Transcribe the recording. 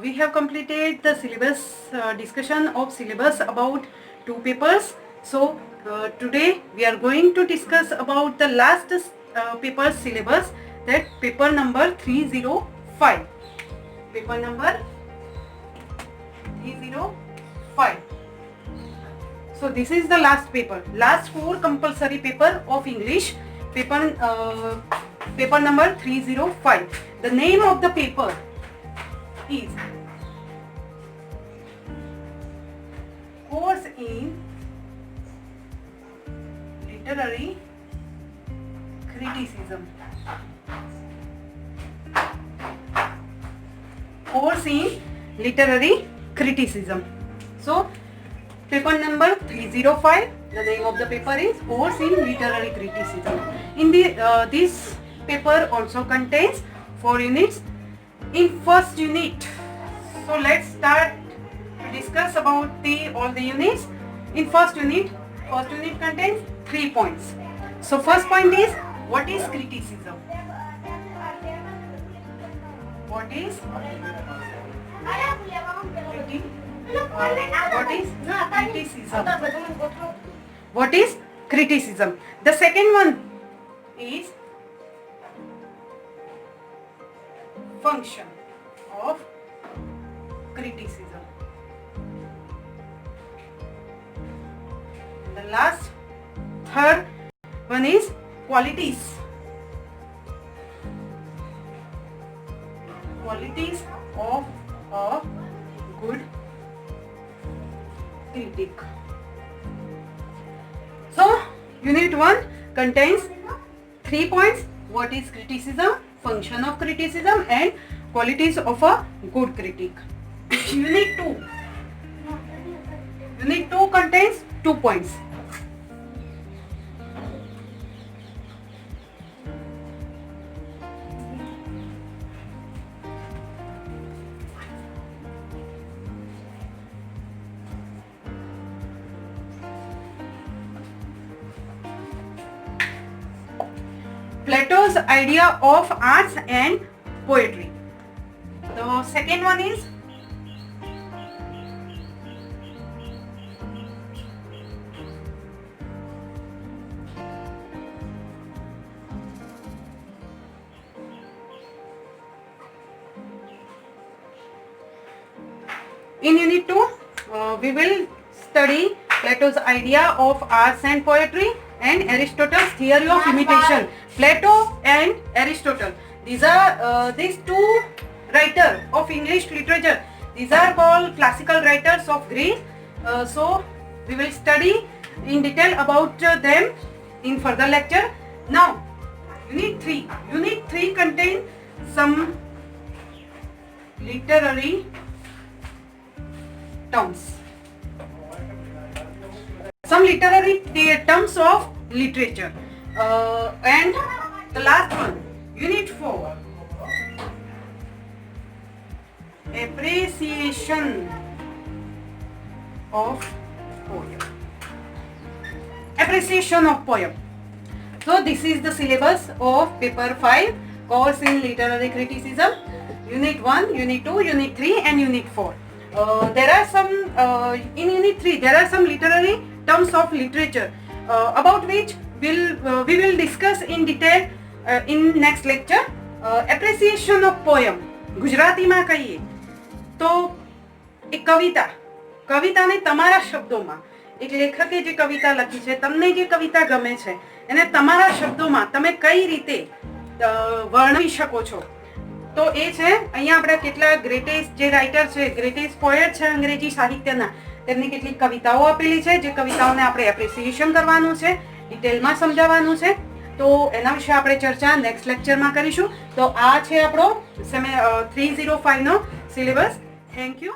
We have completed the syllabus discussion of syllabus about 2 papers. So today we are going to discuss about the last paper syllabus, that paper number 305. Paper number 305. So this is the last paper, last 4 compulsory paper of English, paper number 305. The name of the paper is Course in Literary Criticism. Course in Literary Criticism. So paper number 305, the name of the paper is Course in Literary Criticism. In this paper also contains 4 units. In first unit, so let's start to discuss about all the units. In first unit contains 3 points. So first point is, what is criticism? What is criticism? What is criticism? The second one is function of criticism. The last, third one is qualities of a good critic. So unit 1 contains 3 points: what is criticism, function of criticism, and qualities of a good critic. Unit 2 contains 2 points. Plato's idea of arts and poetry. The second one is in unit 2 we will study Plato's idea of arts and poetry and Aristotle's theory of imitation. Plato and Aristotle, these are these 2 writers of English literature. These are called classical writers of Greece. So we will study in detail about them in further lecture. Now unit 3 contains some literary terms. Some literary terms of literature. And the last one, unit 4, appreciation of poem. Appreciation of poem. So this is the syllabus of paper 5, Course in Literary Criticism, unit 1, unit 2, unit 3 and unit 4. There are some in unit 3 there are some literary terms of literature about which we will discuss in detail in next lecture. Appreciation of poem, ગુજરાતીમાં કહીએ તો એક કવિતાને તમારા શબ્દોમાં, એક લેખકે જે કવિતા લખી છે, તમને જે કવિતા ગમે છે એને તમારા શબ્દોમાં તમે કઈ રીતે વર્ણવી શકો છો. તો એ છે અહીંયા આપણા કેટલા ગ્રેટેસ્ટ જે રાઇટર છે, ગ્રેટેસ્ટ પોએટ છે અંગ્રેજી સાહિત્યના, તેમની કેટલીક કવિતાઓ આપેલી છે, જે કવિતાઓને આપણે એપ્રિસિએશન કરવાનું છે, ડિટેલમાં સમજાવવાનું છે. તો એના વિશે આપણે ચર્ચા નેક્સ્ટ લેક્ચરમાં કરીશું. તો આ છે આપણો 305 નો સિલેબસ. Thank you.